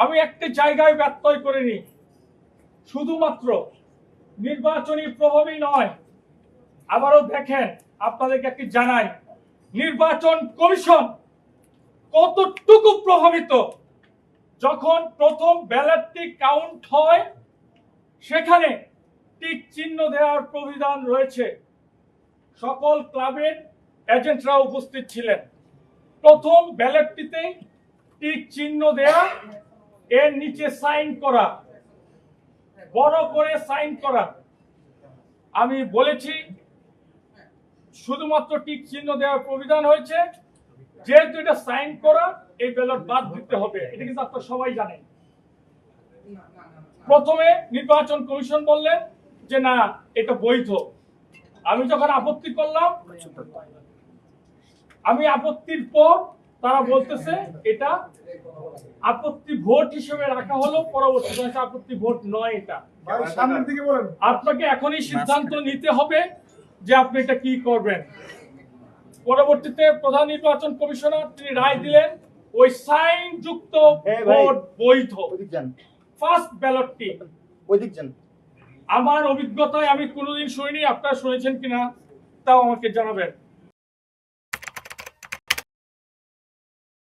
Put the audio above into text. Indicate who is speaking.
Speaker 1: আমি একটি জায়গায় ব্যত্যয় করিনি, শুধুমাত্র নির্বাচনী প্রভাবই নয়। আবারও দেখেন, আপনাদেরকে একটি জানাই, নির্বাচন কমিশন কতটুকু প্রভাবিত। যখন প্রথম ব্যালটটি কাউন্ট হয়, সেখানে টিক চিহ্ন দেওয়ার প্রবিধান রয়েছে। সকল ক্লাবের এজেন্টরা উপস্থিত ছিলেন। প্রথম ব্যালটটিতে টিক চিহ্ন দেয়া, এর নিচে সাইন করা, বড় করে সাইন করা। আমি বলেছি শুধুমাত্র টিক চিহ্ন দেওয়ার প্রবিধান হয়েছে, যেহেতু এটা সাইন করা, এই ব্যালট বাদ দিতে হবে। এটা কিন্তু আপনারা সবাই জানেন। প্রথমে নির্বাচন কমিশন বললেন যে না, এটা বৈধ। আমি যখন আপত্তি করলাম, আমি আপত্তির পর তারা বলতেছে এটা আপত্তি ভোট হিসেবে রাখা হলো, পরবর্তীতে আপত্তি ভোট নয়। এটা আপনাকে এখনই সিদ্ধান্ত নিতে হবে যে আপনি এটা কি করবেন। পরবর্তীতে প্রধান নির্বাচন কমিশনার তিনি রায় দিলেন, ওই সাইন যুক্ত ভোট বৈধ। ফার্স্ট ব্যালটটি আমার অভিজ্ঞতায় আমি কোনোদিন শুনিনি, আপনারা শুনেছেন কিনা তাও আমাকে জানাবেন।